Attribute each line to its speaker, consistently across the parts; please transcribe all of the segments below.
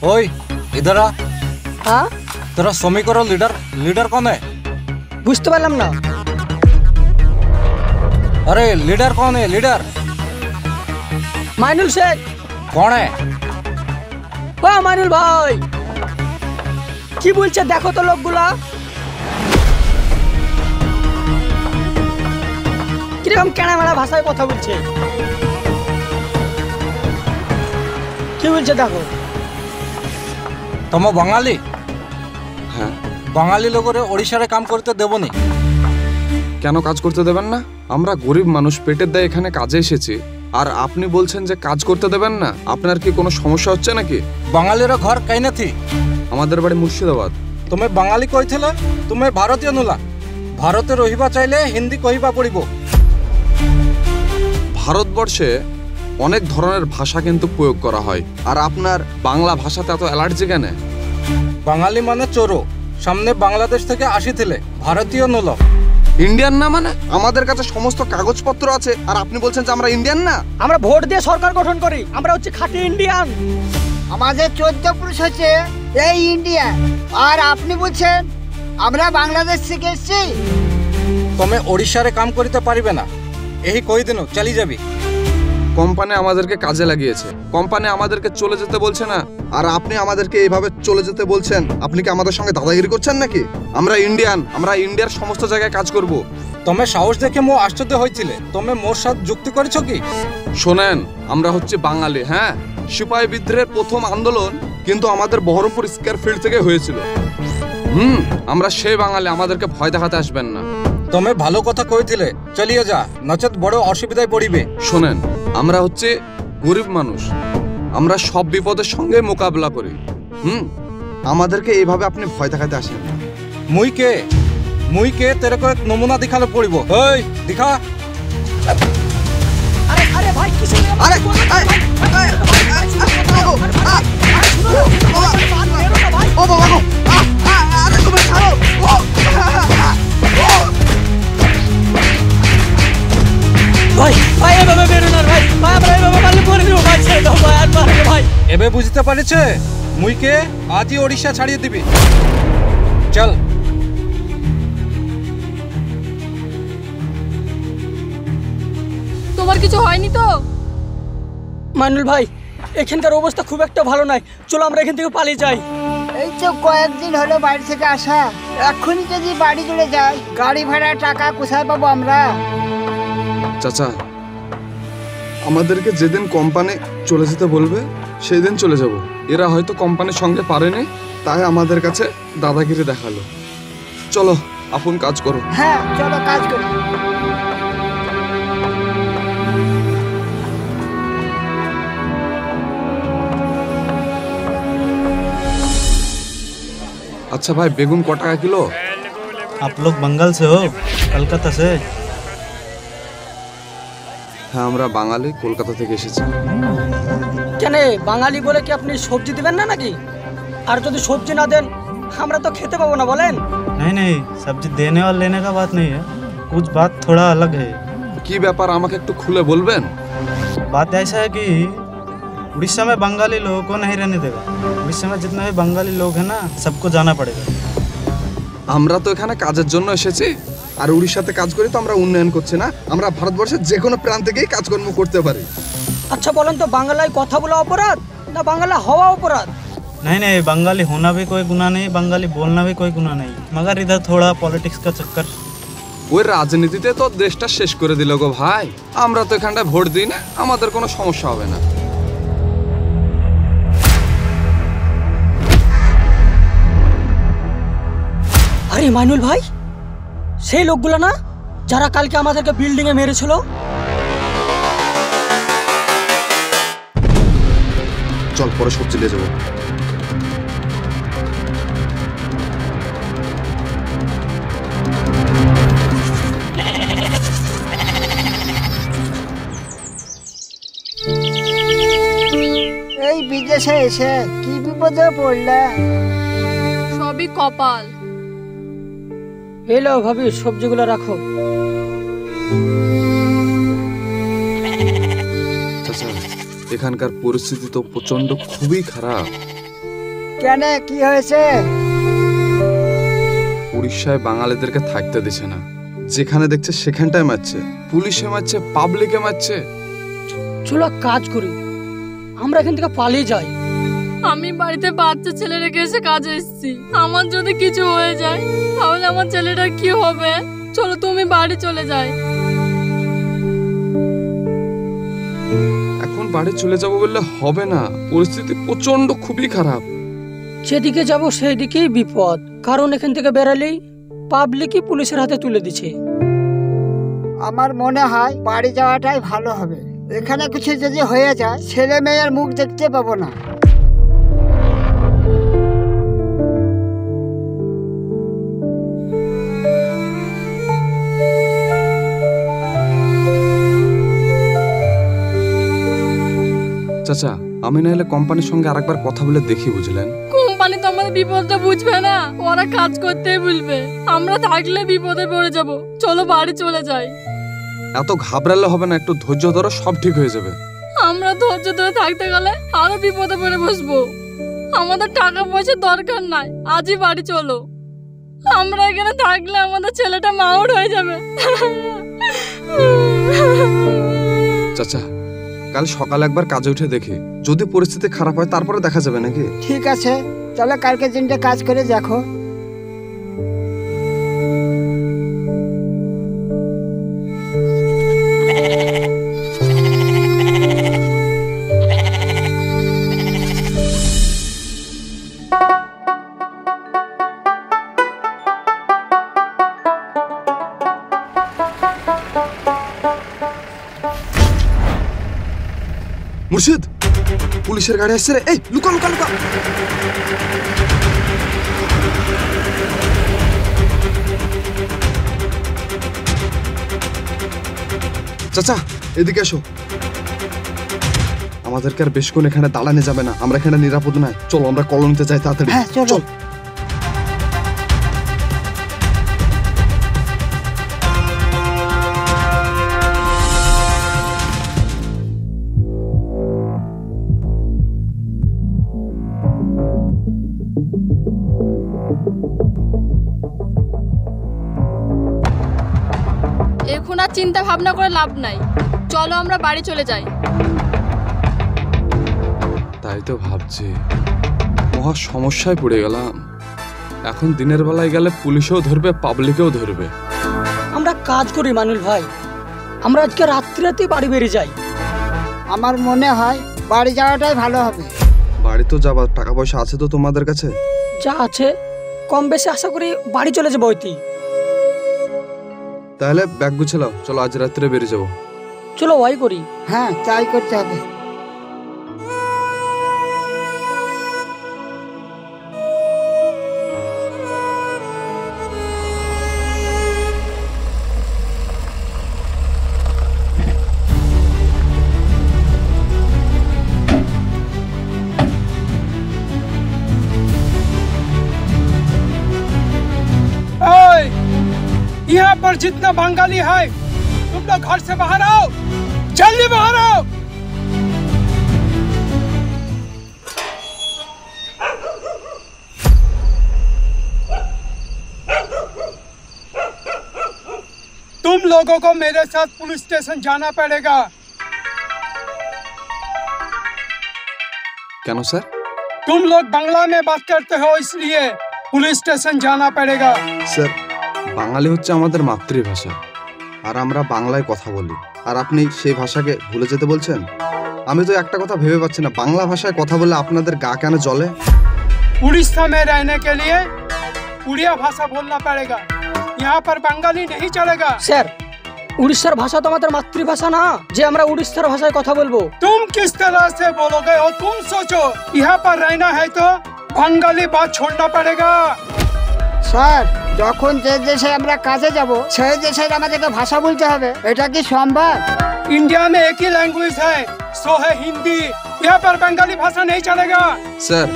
Speaker 1: ओए इधर आ।
Speaker 2: हाँ
Speaker 1: तेरा श्रमिक और लीडर लीडर कौन है?
Speaker 2: বুঝতে পারলাম না।
Speaker 1: अरे लीडर कौन है? लीडर
Speaker 2: মাইনুল শেখ।
Speaker 1: कौन है?
Speaker 2: ও মাইনুল ভাই, কি বলছে দেখো তো লোকগুলা। কিরকম কেনা মেলা ভাষায় কথা বলছে, কি বলছে দেখো।
Speaker 1: तुम बंगाली?
Speaker 3: হ্যাঁ।
Speaker 1: বাঙালি লোকের ওড়িশারে কাম করতে দেবনি।
Speaker 3: কেন কাজ করতে দেবেন না? আমরা গরিব মানুষ, পেটের দায়ে এখানে কাজে এসেছি, আর আপনি বলছেন যে কাজ করতে দেবেন না? আপনার কি কোনো সমস্যা হচ্ছে নাকি?
Speaker 1: বাঙালির ঘর কাই না থি?
Speaker 3: আমাদের বাড়ি মুর্শিদাবাদ।
Speaker 1: তুমি বাঙালি কইছিল, তুমি ভারতীয় নুলা। ভারতে রহিবা চাইলে হিন্দি কহিবা পড়িব।
Speaker 3: ভারতবর্ষে অনেক ধরনের ভাষা কিন্তু প্রয়োগ করা হয়, আর আপনার বাংলা ভাষাতে এত অ্যালার্জি কেন?
Speaker 1: বাঙালি মানে চোরো। সামনে বাংলাদেশ থেকে আসিছিলে, ভারতীয় নুল।
Speaker 3: ইন্ডিয়ান না মানে? আমাদের কাছে সমস্ত কাগজপত্র আছে, আর আপনি বলছেন যে আমরা ইন্ডিয়ান না?
Speaker 2: আমরা ভোট দিয়ে সরকার গঠন করি, আমরা হচ্ছে খাঁটি ইন্ডিয়ান।
Speaker 4: আমাদের 14 পুরুষ হচ্ছে এই ইন্ডিয়া, আর আপনি বলছেন আমরা বাংলাদেশ থেকে এসেছি।
Speaker 1: তুমি ওড়িশারে কাম করিতে পারিবে না, এই কই দিন চলি যাবি।
Speaker 3: কোম্পানি আমাদেরকে কাজে লাগিয়েছে, কোম্পানি আমাদেরকে চলে যেতে বলছে না, আর আপনি আমাদেরকে এইভাবে চলে যেতে বলছেন। আপনি কি আমাদের সঙ্গে দাদাগিরি করছেন নাকি? আমরা ইন্ডিয়ান, আমরা ইন্ডিয়ার সমস্ত জায়গায় কাজ করব।
Speaker 1: তুমি সাহস দেখে মো আশ্চর্য হয়েছিলে। তুমি মোর সাথে যুক্তি করেছো কি?
Speaker 3: শোনেন, আমরা হচ্ছে বাঙালি। হ্যাঁ, সিপাহী বিদ্রোহের প্রথম আন্দোলন কিন্তু আমাদের বহরমপুর স্কয়ার ফিল্ড থেকে হয়েছিল। আমরা সেই বাঙালি, আমাদেরকে ভয় দেখাতে আসবেন না।
Speaker 1: তুমি ভালো কথা কইছিলে, চলিয়ে যা, নচেত বড় অসুবিধায় পড়িবে।
Speaker 3: শোনেন, আমরা হচ্ছে গরিব মানুষ, আমরা সব বিপদের সঙ্গে মোকাবিলা করি। আমাদেরকে এইভাবে আপনি ভয় দেখাতে আসেন না।
Speaker 1: মুই কে তেরে কো এক নমুনা দেখালে পড়িব। এই দেখা।
Speaker 2: আরে আরে ভাই কিছু না।
Speaker 3: আরে ও বাবা গো, আরে তুমি ছাড়ো।
Speaker 2: ভাই ভাই এভাবে বেরো না ভাই, ভাই আমরা এভাবে মারলে পড়ে দেব ভাই, ছেড়ে দাও ভাই, আর মারবে ভাই।
Speaker 1: এবে বুঝতে পারিছে? মুই কে আজই ওড়িশা ছাড়িয়ে দিবি। চল।
Speaker 5: তোমার কিছু হয়নি তো?
Speaker 2: মাইনুল ভাই, এখানকার অবস্থা খুব একটা ভালো নাই, চলো আমরা এখান থেকে পালিয়ে যাই।
Speaker 4: এই তো কয়েকদিন হলো বাড়ি থেকে আসা, এখনই যদি বাড়ি চলে যাই, গাড়ি ভাড়া টাকা কোথায় পাবো আমরা?
Speaker 3: চাচা, আমাদেরকে যেদিন কোম্পানি চলে যেতে বলবে সেই দিন চলে যাব। এরা হয়তো কোম্পানির সঙ্গে পারেনি, তাই আমাদের কাছে দাদাগিরি দেখালো। চলো আপন কাজ করো।
Speaker 4: হ্যাঁ চলো কাজ করি।
Speaker 3: अच्छा भाई, बेगुन को टाका किलो?
Speaker 6: आप लोग बंगाल से हो? कलकत्ता से?
Speaker 3: হ্যাঁ, আমরা বাঙালি, কলকাতা থেকে এসেছি।
Speaker 2: কেন বাঙালি বলে কি আপনি সবজি দিবেন না নাকি? আর যদি সবজি না দেন আমরা তো খেতে পাবো না বলেন।
Speaker 6: नहीं नहीं, सब्जी देने और लेने का बात नहीं है, कुछ बात थोड़ा अलग है।
Speaker 3: কি ব্যাপার আমাকে একটু খুলে বলবেন?
Speaker 6: बात ऐसा है कि उड़ीसा में बंगाली लोगों को नहीं रहने देगा। उड़ीसा में जितने भी बंगाली लोग हैं ना, सबको जाना पड़ेगा।
Speaker 3: আমরা তো এখানে কাজের জন্য এসেছি, আর উড়িষ্যাতে কাজ করি, তো আমরা উন্নয়ন করছি না? আমরা ভারতবর্ষের যে কোনো প্রান্তে গিয়ে কাজকর্ম করতে পারি।
Speaker 2: আচ্ছা বলেন তো, বাংলায় কথা বলা অপরাধ না বাংলা হওয়া অপরাধ?
Speaker 6: नहीं नहीं, बंगाली होना भी कोई गुनाह नहीं, बंगाली बोलना भी कोई गुनाह नहीं, मगर इधर थोड़ा पॉलिटिक्स का चक्कर।
Speaker 3: ওই রাজনীতিতে তো দেশটা শেষ করে দিল গো ভাই। আমরা তো এখানটায় ভোট দিই না, আমাদের কোনো সমস্যা হবে না।
Speaker 2: আরে মাইনুল ভাই, সেই লোকগুলো না যারা কালকে আমাদেরকে বিল্ডিং এ মেরেছিল?
Speaker 3: চল পরে সবজি নিয়ে যাবো।
Speaker 4: এই বিদেশে এসে কি বিপদে পড়লে?
Speaker 5: সবই কপাল।
Speaker 2: এলো ভাবি, সবজিগুলো রাখো।
Speaker 3: চাচা, এখানকার পরিস্থিতি তো প্রচন্ড খুবই খারাপ।
Speaker 4: কেন, কি হয়েছে?
Speaker 3: উড়িষ্যায় বাঙালিদেরকে থাকতে দিছে না, যেখানে দেখছে সেখানটায় মারছে, পুলিশে মারছে, পাবলিকে মারছে।
Speaker 2: চলো এক কাজ করি, আমরা এখান থেকে পালিয়ে যাই।
Speaker 5: আমি বাড়িতে বাচ্চা ছেলে রেখে এসে কাজে এসেছি, আমার যদি কিছু হয়ে যায় তাহলে আমার ছেলেটার কি হবে? চলো তুমি বাড়ি চলে যাই।
Speaker 3: এখন বাড়ি চলে যাব বললে হবে না, পরিস্থিতি প্রচন্ড খুবই খারাপ।
Speaker 2: যেদিকে যাব সেই দিকেই বিপদ, কারণ এখান থেকে বেরালেই পাবলিকই পুলিশের হাতে তুলে দিচ্ছে।
Speaker 4: আমার মনে হয় বাড়ি যাওয়াটাই ভালো হবে। এখানে কিছু যদি হয়ে যায় ছেলে মেয়ের মুখ দেখতে পাবো না।
Speaker 3: চাচা, আমি না হলে কোম্পানির সঙ্গে আরেকবার কথা বলে দেখি, বুঝলেন?
Speaker 5: কোম্পানি তো আমাদের বিপদটা বুঝবে না, ওরা কাজ করতেই বলবে। আমরা থাকলে বিপদে পড়ে যাব। চলো বাড়ি চলে যাই।
Speaker 3: এত ঘাবড়ালে হবে না, একটু ধৈর্য ধরো, সব ঠিক হয়ে যাবে।
Speaker 5: আমরা ধৈর্য ধরে থাকতে গেলে আরো বিপদে পড়ে বসবো। আমাদের টাকা পয়সার দরকার নাই, আজই বাড়ি চলো। আমরা এখানে থাকলে আমাদের ছেলেটা মাউট হয়ে যাবে।
Speaker 3: চাচা, কাল সকালে একবার কাজে উঠে দেখি, যদি পরিস্থিতি খারাপ হয় তারপরে দেখা যাবে নাকি?
Speaker 4: ঠিক আছে, চলো কালকে দিনটা কাজ করে দেখো।
Speaker 3: মুর্শিদ, পুলিশের গাড়ি আসছে রে। এই লুকা লুকা লুকা। চাচা, এদিকে এসো। আমাদেরকে আর বেশক্ষণ এখানে দাঁড়ানো যাবে না, আমরা এখানে নিরাপদ নয়। চলো আমরা কলোনিতে যাই তাড়াতাড়ি।
Speaker 4: হ্যাঁ চলো।
Speaker 5: এখন আর চিন্তা ভাবনা করে লাভ নাই, চলো আমরা বাড়ি চলে যাই।
Speaker 3: তাই তো ভাবছি, মহা সমস্যায় পড়ে গেলাম। এখন দিনের বেলায় গেলে পুলিশও ধরবে, পাবলিকেও ধরবে।
Speaker 2: আমরা কাজ করি মানুল ভাই, আমরা আজকে রাত্রিরাতে বাড়ি বেরিয়ে যাই।
Speaker 4: আমার মনে হয় বাড়ি যাওয়াটাই ভালো হবে।
Speaker 3: বাড়ি তো যাবার, টাকা পয়সা আছে তো তোমাদের কাছে?
Speaker 2: যা আছে কম বেশি আশা করি বাড়ি চলে যাবো হইতি।
Speaker 3: তাহলে ব্যাগ গুছালাও, চলো আজ রাত্রে বেরিয়ে যাবো।
Speaker 2: চলো ওয়াই করি।
Speaker 4: হ্যাঁ তাই করতে হবে।
Speaker 7: यहाँ पर जितना बंगाली है तुम लोग घर से बाहर आओ, जल्दी बाहर आओ। तुम लोगों को मेरे साथ पुलिस स्टेशन जाना पड़ेगा।
Speaker 3: কেন স্যার?
Speaker 7: तुम लोग बांग्ला में बात करते हो इसलिए पुलिस स्टेशन जाना पड़ेगा।
Speaker 3: স্যার, বাঙালি হচ্ছে আমাদের মাতৃভাষা, আর আমরা বাংলায় কথা বলি, আর আপনি সেই ভাষাকে ভুলে যেতে বলছেন? আমি তো একটা কথা ভেবে পাচ্ছি না, বাংলা ভাষায় কথা বললে আপনাদের গা কেন জ্বলে?
Speaker 7: उड़ीसा में रहने के लिए उड़िया भाषा बोलना पड़ेगा, यहाँ पर बंगाली नहीं चलेगा।
Speaker 2: স্যার, উড়িষ্যার ভাষা তো আমাদের মাতৃভাষা না যে আমরা উড়িষ্যার ভাষায় কথা বলবো।
Speaker 7: तुम किस तरह से बोलोगे और तुम सोचो, यहाँ पर रहना है तो बंगाली बात छोड़ना पड़ेगा।
Speaker 4: স্যার, যখন যে দেশে আমরা কাজে যাব সেই দেশের আমাদেরকে ভাষা বলতে হবে, এটা কি সম্ভব?
Speaker 7: इंडिया में एक ही लैंग्वेज है, सो है हिंदी। यहाँ पर बंगाली भाषा नहीं चलेगा।
Speaker 3: স্যার,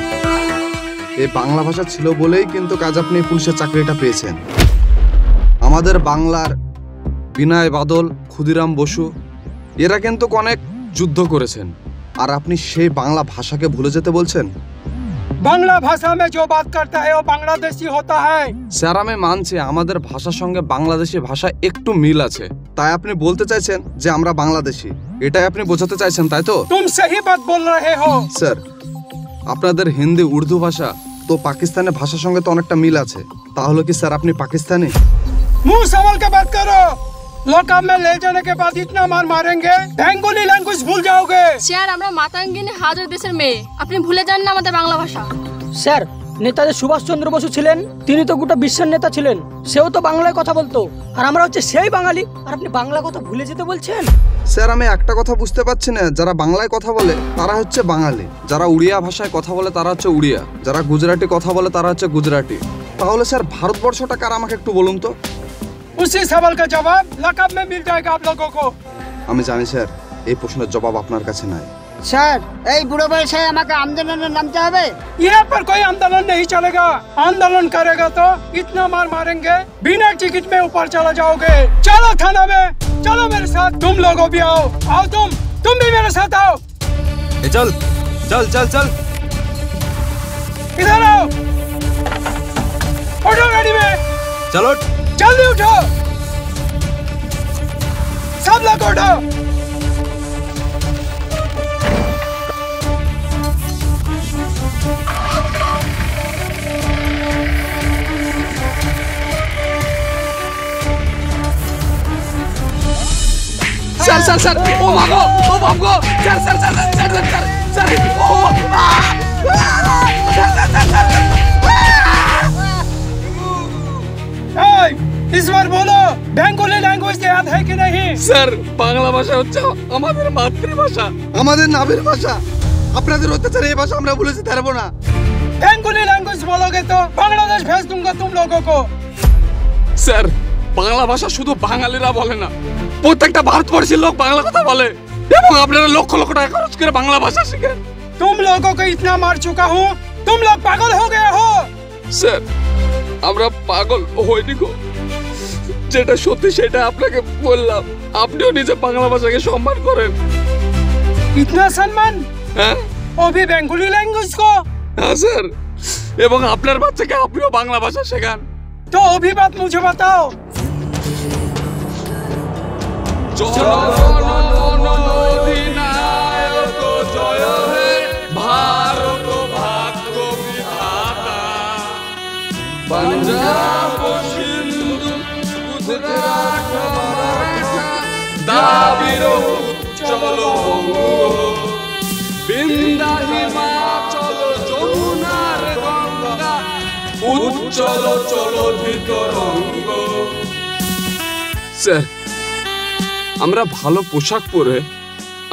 Speaker 3: এই বাংলা ভাষা ছিল বলেই কিন্তু কাজ আপনি পুলিশের চাকরিটা পেয়েছেন। আমাদের বাংলার বিনয় বাদল, ক্ষুদিরাম বসু এরা কিন্তু অনেক যুদ্ধ করেছেন, আর আপনি সেই বাংলা ভাষাকে ভুলে যেতে বলছেন?
Speaker 7: बांग्ला भाषा में जो बात करता है वो बांग्लादेशी होता है।
Speaker 3: স্যার আমি মানছি আমাদের ভাষার সঙ্গে বাংলাদেশি ভাষা একটু মিল আছে, তাই আপনি বলতে চাইছেন যে আমরা বাংলাদেশি, এটাই আপনি বোঝাতে চাইছেন তাই তো?
Speaker 7: तुम सही बात बोल रहे हो।
Speaker 3: স্যার আপনাদের হিন্দি উর্দু ভাষা তো পাকিস্তানের ভাষার সঙ্গে তো অনেকটা মিল আছে, তাহলে কি স্যার আপনি পাকিস্তানি?
Speaker 7: मुंह संभाल के बात करो, लॉकअप में ले जाने के बाद इतना मार मारेंगे बेंगोली लैंग्वेज भूल जाओगे।
Speaker 5: স্যার আমরা মাতাঙ্গিনী হাজার দেশের মেয়ে, আপনি ভুলে যান না আমাদের বাংলা ভাষা।
Speaker 2: স্যার নেতাজি সুভাষচন্দ্র বসু ছিলেন, তিনি তো গোটা বিশ্বের নেতা ছিলেন, সেও তো বাংলায় কথা বলতো, আর আমরা হচ্ছে সেই বাঙালি, আর আপনি বাংলা কথা ভুলে যেতে বলছেন।
Speaker 3: স্যার আমি একটা কথা বুঝতে পারছি না, যারা বাংলায় কথা বলে তারা হচ্ছে বাঙালি, যারা উড়িয়া ভাষায় কথা বলে তারা হচ্ছে উড়িয়া, যারা গুজরাটি কথা বলে তারা হচ্ছে গুজরাটি। তাহলে স্যার ভারতবর্ষটা কার আমাকে একটু বলুন তো।
Speaker 7: उसी सवाल का जवाब लॉकअप में मिल जाएगा आप लोगों को।
Speaker 3: আমি জানি স্যার এই প্রশ্নের জবাব আপনার কাছে নাই।
Speaker 4: স্যার এই বুড়ো বয়সে আমাকে আন্দোলনে নামতে হবে?
Speaker 7: यहाँ पर कोई आंदोलन नहीं चलेगा, आंदोलन करेगा तो इतना मार मारेंगे बिना टिकट में ऊपर चला जाओगे। चलो थाना में, चलो मेरे साथ, तुम लोगों भी आओ, आओ तुम भी मेरे साथ आओ।
Speaker 6: चल चल चल चल
Speaker 7: इधर आओ, उठो गाड़ी में,
Speaker 6: चलो।
Speaker 7: जल्दी उठो, सब लोग उठो।
Speaker 3: স্যার স্যার স্যার ও মাগো ও বাবগো sir sir sir sir sir sir ও
Speaker 7: इस बार बोलो बेंगोली लैंग्वेज याद है कि नहीं?
Speaker 3: স্যার বাংলা ভাষা হচ্ছে আমাদের মাতৃভাষা, আমাদের নাভের ভাষা, আপনাদের অত্যাচারে এই ভাষা আমরা ভুলে যেতে পারবো না।
Speaker 7: बेंगोली लैंग्वेज बोलोगे तो बांग्लादेश भेज दूंगा तुम लोगों को।
Speaker 3: স্যার বাংলা ভাষা শুধু বাঙালিরা বলে না, প্রত্যেকটা ভারতবর্ষের লোক বাংলা কথা বলে, এবং আপনারা লক্ষ লক্ষ টাকা খরচ করে বাংলা ভাষা শিখেন।
Speaker 7: तुम लोगों को इतना मार चुका हूँ, तुम लोग पागल हो गए हो।
Speaker 3: স্যার আমরা পাগল হইনি গো, যেটা সত্যি সেটা আপনাকে বললাম, আপনিও নিজে বাংলা ভাষাকে সম্মান করেন।
Speaker 7: इतना सम्मान,
Speaker 3: হ্যাঁ
Speaker 7: वो भी बेंगोली लैंग्वेज को।
Speaker 3: হ্যাঁ স্যার, এবং আপনার বাচ্চাকে আপনিও বাংলা ভাষা শেখান।
Speaker 7: तो वो भी बात मुझे बताओ।
Speaker 3: ভারত ভাগ্য বিধাতা, পাঞ্জাব সিন্ধু গুজরাট মারাঠা দাবির চলো বিন্দা হিমাচল যমুনার গঙ্গা উজ্জ্বল চলো ধৃতরঙ্গ। স্যার আমরা ভালো পোশাক পরে,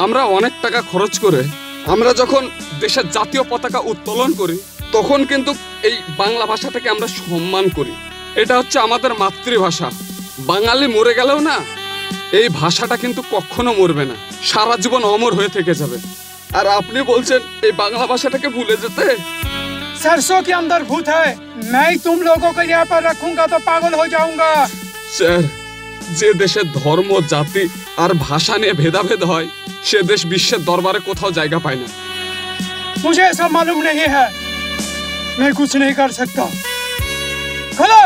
Speaker 3: আমরা অনেক টাকা খরচ করে আমরা যখন দেশের জাতীয় পতাকা উত্তোলন করি, তখন কিন্তু এই বাংলা ভাষাটাকে আমরা সম্মান করি। এটা হচ্ছে আমাদের মাতৃভাষা। বাঙালি মরে গেলেও না, এই ভাষাটা কিন্তু কখনো মরবে না, সারা জীবন অমর হয়ে থেকে যাবে। আর আপনি বলছেন এই বাংলা ভাষাটাকে ভুলে যেতে?
Speaker 7: सरसों के अंदर भूत है, मैं ही तुम लोगों को यहाँ पर रखूंगा तो पागल हो जाऊंगा।
Speaker 3: স্যার যে দেশের ধর্ম জাতি আর ভাষা নিয়ে ভেদাভেদ হয়, সে দেশ বিশ্বের দরবারে কোথাও জায়গা পায় না।
Speaker 7: मुझे ऐसा मालूम नहीं है, मैं कुछ नहीं कर सकता। खोलो।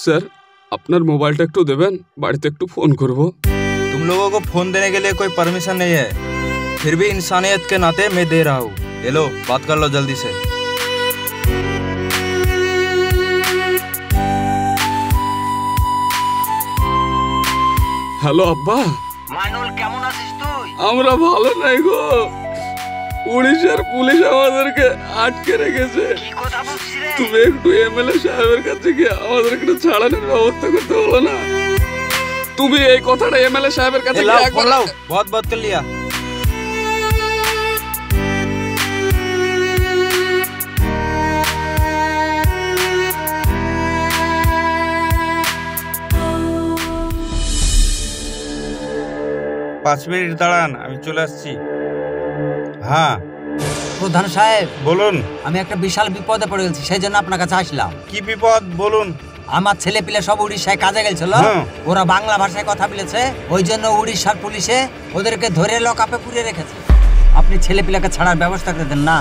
Speaker 3: স্যার আপনার মোবাইলটা একটু দেবেন, বাড়িতে একটু ফোন করব।
Speaker 6: तुम लोगों को फोन देने के लिए कोई परमिशन नहीं है, फिर भी इंसानियत के नाते मैं दे रहा हूँ। ये लो बात कर लो जल्दी से।
Speaker 3: হ্যালো আব্বা।
Speaker 4: মানুল কেমন আছিস তুই?
Speaker 3: আমরা ভালো নাই গো, উড়িষ্যার পুলিশ আমাদেরকে আটকে রেখেছে।
Speaker 4: কি কথা বলছিস রে?
Speaker 3: তুমি একটু এমএলএ সাহেবের কাছে গিয়ে আমাদের একটু ছাড়ানোর ব্যবস্থা করতে হলো না? তুমি এই কথাটা এমএলএ সাহেবের কাছে গিয়ে একবার
Speaker 6: लाओ बहुत बात कर लिया। पाँच मिनट দাঁড়ান, আমি চলে আসছি। হ্যাঁ
Speaker 8: প্রধান সাহেব,
Speaker 6: বলুন।
Speaker 8: আমি একটা বিশাল বিপদে পড়ে গেছি, সেই জন্য আপনার কাছে আসলাম।
Speaker 6: কি বিপদ বলুন।
Speaker 8: আমার ছেলে পিলে সব উড়িষ্যায় কাজে গেছিল, ওরা বাংলা ভাষায় কথা বলেছে, ওই জন্য উড়িষ্যার পুলিশে ওদেরকে ধরে লকআপে পুরে রেখেছে। আপনি ছেলে পিলাকে ছাড়ার ব্যবস্থা করে দেন না।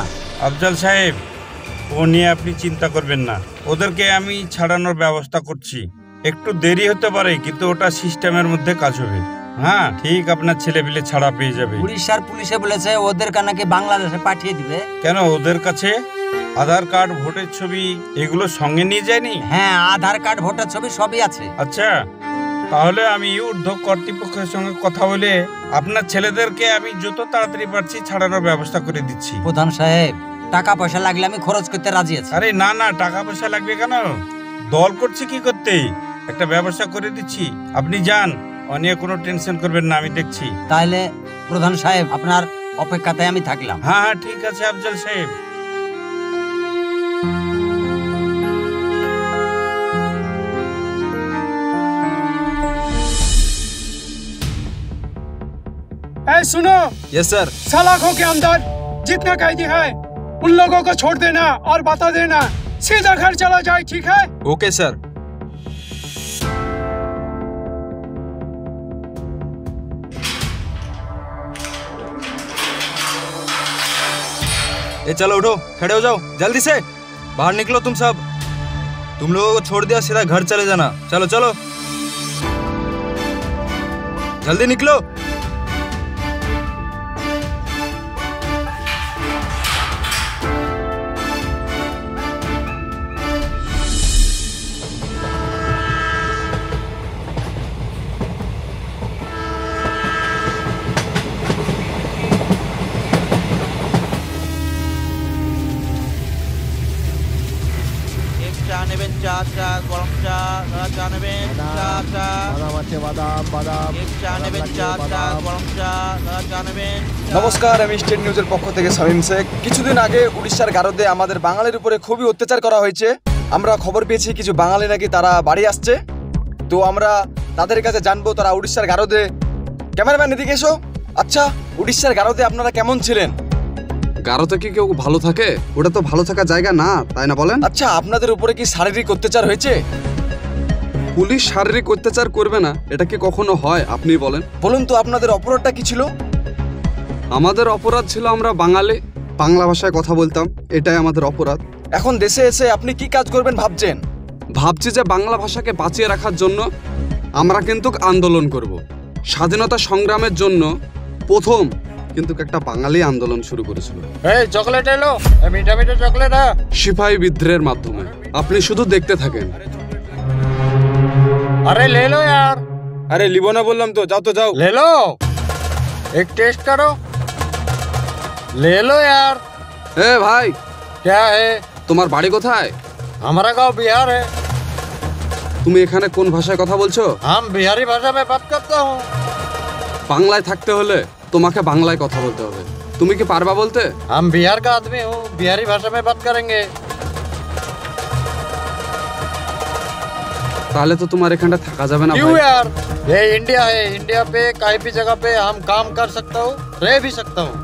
Speaker 9: আফজাল সাহেব, ও নিয়ে আপনি চিন্তা করবেন না, ওদেরকে আমি ছাড়ানোর ব্যবস্থা করছি। একটু দেরি হতে পারে, কিন্তু ওটা সিস্টেমের মধ্যে কাজ হবে। হ্যাঁ, ঠিক আপনার ছেলে পিলে ছাড়া পেয়ে যাবে।
Speaker 8: উড়িষ্যার পুলিশে বলেছে ওদেরকে নাকি বাংলাদেশে পাঠিয়ে দিবে।
Speaker 9: কেন, ওদের কাছে আধার কার্ড, ভোটের ছবি এগুলো সঙ্গে নিয়ে যায়নি?
Speaker 8: হ্যাঁ, আধার কার্ড, ভোটার ছবি সবই আছে।
Speaker 9: আচ্ছা, তাহলে আমি ঊর্ধ্ব কর্তৃপক্ষের সঙ্গে কথা বলে আপনার ছেলেদেরকে আমি যত তাড়াতাড়ি পারছি ছাড়ানোর ব্যবস্থা করে দিচ্ছি।
Speaker 8: প্রধান সাহেব, টাকা পয়সা লাগলে আমি খরচ করতে রাজি আছি।
Speaker 9: আরে না না, টাকা পয়সা লাগবে কেন? দল করছি কি করতে, একটা ব্যবস্থা করে দিচ্ছি। আপনি যান, অনেক কোনো টেনশন করবেন না, আমি দেখছি।
Speaker 8: তাহলে প্রধান সাহেব, আপনার অপেক্ষাতে আমি থাকলাম।
Speaker 9: হ্যাঁ হ্যাঁ, ঠিক আছে আফজাল সাহেব।
Speaker 7: ऐ सुनो,
Speaker 1: यस सर।
Speaker 7: सलाखों के अंदर जितना कैदी है उन लोगों को छोड़ देना और बता देना सीधा घर चला जाए, ठीक है?
Speaker 1: Okay sir. ये चलो उठो, खड़े हो जाओ, जल्दी से बाहर निकलो तुम सब। तुम लोगों को छोड़ दिया, सीधा घर चले जाना। चलो चलो, जल्दी निकलो।
Speaker 3: নমস্কার, আমি স্টেট নিউজের পক্ষ থেকে শামীম শেখ। কিছুদিন আগে উড়িষ্যার গারদে আমাদের বাঙালির উপরে খুবই অত্যাচার করা হয়েছে। আমরা খবর পেয়েছি কিছু বাঙালি নাকি তারা বাড়ি আসছে, তো আমরা তাদের কাছে জানবো তারা উড়িষ্যার গারদে। ক্যামেরাম্যান এদিকে এসো। আচ্ছা, উড়িষ্যার গারদে আপনারা কেমন ছিলেন?
Speaker 10: গারোতে কি কেউ ভালো থাকে? ওটা তো ভালো থাকার জায়গা না, তাই না বলেন?
Speaker 3: আচ্ছা, আপনাদের উপরে কি শারীরিক অত্যাচার হয়েছে?
Speaker 10: পুলিশ শারীরিক অত্যাচার করবে না, এটা কি কখনো হয়? আপনি বলেন।
Speaker 3: বলুন তো, আপনাদের অপরাধটা কি ছিল?
Speaker 10: আমাদের অপরাধ ছিল আমরা বাঙালি, বাংলা ভাষায় কথা বলতাম, এটাই আমাদের অপরাধ।
Speaker 3: এখন দেশে এসে আপনি কি কাজ করবেন ভাবছেন?
Speaker 10: ভাবছি যে বাংলা ভাষাকে বাঁচিয়ে রাখার জন্য আমরা কিন্তু আন্দোলন করব। স্বাধীনতা সংগ্রামের জন্য প্রথম কিন্তু একটা বাঙালি আন্দোলন শুরু করেছিল।
Speaker 1: এই চকলেট এলো, মিঠা মিঠা চকলেট।
Speaker 10: সিপাহী বিদ্রোহের মাধ্যমে। আপনি শুধু দেখতে থাকেন।
Speaker 1: अरे ले लो यार। अरे लिबो ना बोललाम तो, जाओ तो जाओ, ले लो, एक टेस्ट करो, ले लो यार।
Speaker 10: ए भाई,
Speaker 1: क्या है?
Speaker 10: তোমার বাড়ি কোথায়?
Speaker 1: हमारा गांव बिहार है।
Speaker 10: তুমি এখানে কোন ভাষায় কথা বলছো?
Speaker 1: हम बिहारी भाषा में बात करता हूँ।
Speaker 10: বাংলায় থাকতে হলে তোমাকে বাংলায় কথা বলতে হবে। তুমি কি পারবা বলতে?
Speaker 1: हम बिहार का आदमी हूँ, बिहारी भाषा में बात करेंगे।
Speaker 10: তাহলে তো তোমার এখানটা থাকা যাবে না।
Speaker 1: क्यों यार? ये इंडिया है, इंडिया पे कहीं भी जगह पे हम काम कर सकता हूँ, रह भी सकता हूँ।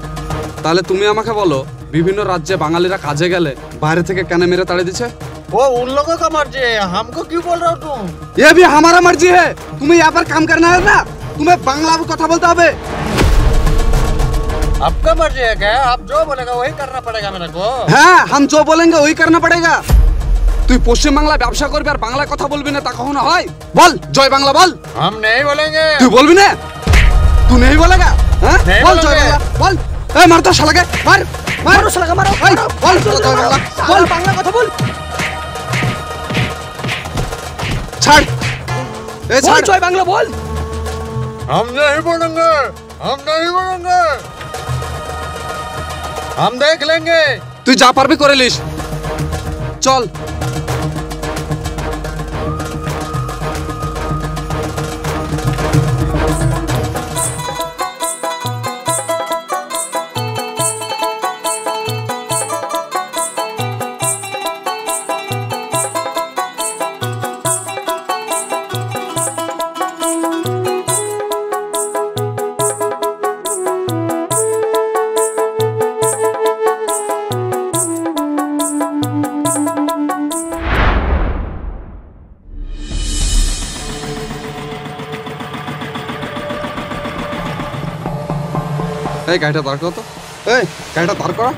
Speaker 10: তাহলে তুমি আমাকে বলো, বিভিন্ন রাজ্যে বাঙালিরা কাজে গেলে বাইরে থেকে কেন মেরে তাড়িয়ে দিচ্ছে?
Speaker 1: वो उन लोगों का मर्जी है, हमको क्यों बोल रहा हो तुम?
Speaker 10: ये भी हमारा मर्जी है। तुम्हें यहाँ पर काम करना है ना, तुम्हें बांग्ला में কথা বলতে হবে।
Speaker 1: आपका मर्जी है क्या? आप जो बोलेगा वही करना पड़ेगा मेरे को।
Speaker 10: हाँ, हम जो बोलेंगे वही करना पड़ेगा। তুই পশ্চিম বাংলায় ব্যবসা করবি আর বাংলায় কথা বলবি না, তা কখনো হয়? বল জয় বাংলা বল।
Speaker 1: हम नहीं बोलेंगे।
Speaker 10: তুই বলবি না? তুই नहीं बोलेगा? হ্যাঁ, বল জয় বাংলা বল। এ মার তো শালাকে, মার মার
Speaker 2: শালাকে মারো।
Speaker 10: বল জয় বাংলা বল,
Speaker 2: বাংলা কথা বল।
Speaker 10: ছাড়, এ
Speaker 2: বল
Speaker 10: ছাড়।
Speaker 2: জয় বাংলা বল।
Speaker 1: हम नहीं बोलेंगे, हम नहीं बोलेंगे, हम देख लेंगे।
Speaker 10: তুই যা পারবি করে লিস, চল। এই গাড়িটা দাঁড় করো তো, এই গাড়িটা দাঁড় করা।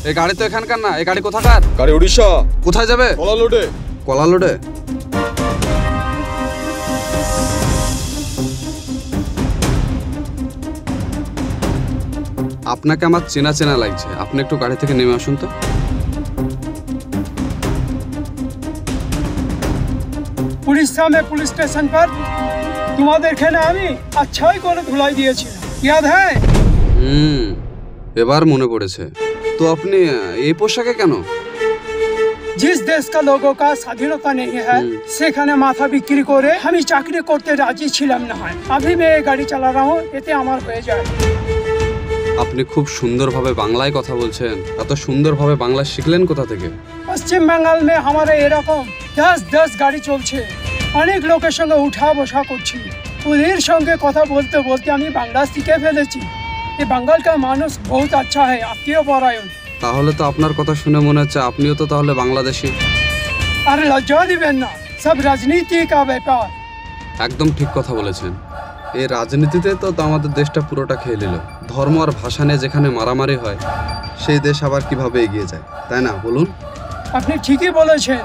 Speaker 10: এই গাড়ি তো এখানকার না, এই গাড়ি কোথাকার?
Speaker 1: গাড়ি উড়িষ্যা।
Speaker 10: কোথায় যাবে?
Speaker 1: কলা লোডে।
Speaker 10: কলা লোডে? আপনাকে আমার চেনা চেনা লাগছে, আপনি একটু গাড়ি থেকে নেমে আসুন তো।
Speaker 7: उड़ीसा में पुलिस स्टेशन पर तुम्हारे खेने আমি আচ্ছাই করে ধুলাই দিয়েছিলাম, याद है?
Speaker 10: এবার মনে পড়েছে। তো আপনি এই পোশাকে কেন?
Speaker 7: जिस देश का लोगों का स्वाधीनता नहीं है সেখানে মাথা বিক্রি করে আমি চাকরি করতে রাজি ছিলাম না। হয় अभी मैं ये गाड़ी चला रहा हूँ, এতে আমার হয়ে যায়।
Speaker 10: আপনি খুব সুন্দরভাবে বাংলায় কথা বলছেন। এত সুন্দরভাবে বাংলা শিখলেন কোথা থেকে?
Speaker 7: পশ্চিম বাংলাল মে हमारे এরকম 10 গাড়ি চলছে, অনেক লোকের সঙ্গে উঠা বসা করছি। ওদের সঙ্গে কথা বলতে বলতে আমি বাংলা শিখে ফেলেছি। এই বাঙ্গালকার মানুষ বহুত আচ্ছা হয়, আত্মীয় পরায়ণ।
Speaker 10: তাহলে তো আপনার কথা শুনে মনে হচ্ছে আপনিও তো তাহলে বাংলাদেশি।
Speaker 7: আরে লজ্জা দিবেন না, সব রাজনীতি কা ব্যাপার।
Speaker 10: একদম ঠিক কথা বলেছেন। এই রাজনীতিতে তো আমাদের দেশটা পুরোটা খেয়ে নিল। ধর্ম আর ভাষা নিয়ে যেখানে মারামারি হয়, সেই দেশ আবার কিভাবে এগিয়ে যায়, তাই না বলুন?
Speaker 7: আপনি ঠিকই বলেছেন,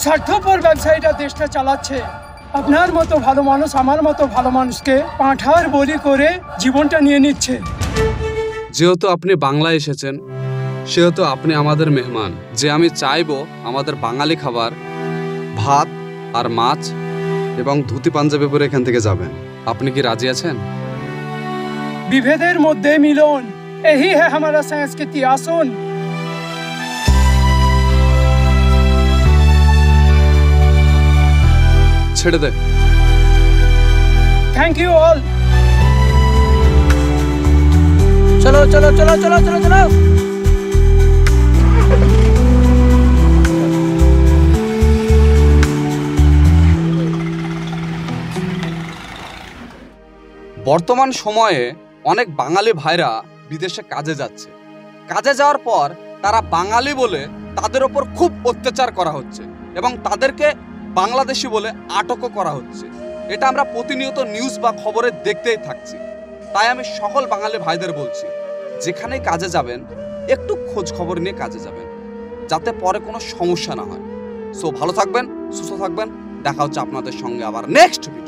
Speaker 7: স্বার্থপর ব্যবসায়ীরা দেশটা চালাচ্ছে। আপনার মতো ভালো মানুষ আমার মতো ভালো মানুষকে পাঁঠার বলি করে জীবনটা নিয়ে নিচ্ছে।
Speaker 10: যেহেতু আপনি বাংলায় এসেছেন, সেহেতু আপনি আমাদের মেহমান। যে আমি চাইবো আমাদের বাঙালি খাবার, ভাত আর মাছ এবং ধুতি পাঞ্জাবি পরে এখান থেকে যাবেন। আপনি কি রাজি আছেন?
Speaker 7: বিভেদের মধ্যে মিলন, यही है हमारा संस्कृति। আসুন।
Speaker 10: ছেড়ে দে।
Speaker 7: Thank you all.
Speaker 2: চলো চলো চলো চলো চলো চলো।
Speaker 10: বর্তমান সময়ে অনেক বাঙালি ভাইরা বিদেশে কাজে যাচ্ছে। কাজে যাওয়ার পর তারা বাঙালি বলে তাদের ওপর খুব অত্যাচার করা হচ্ছে এবং তাদেরকে বাংলাদেশি বলে আটকও করা হচ্ছে। এটা আমরা প্রতিনিয়ত নিউজ বা খবরে দেখতেই থাকছি। তাই আমি সকল বাঙালি ভাইদের বলছি, যেখানেই কাজে যাবেন একটু খোঁজ খবর নিয়ে কাজে যাবেন, যাতে পরে কোনো সমস্যা না হয়। সো ভালো থাকবেন, সুস্থ থাকবেন। দেখা হচ্ছে আপনাদের সঙ্গে আবার নেক্সট ভিডিও।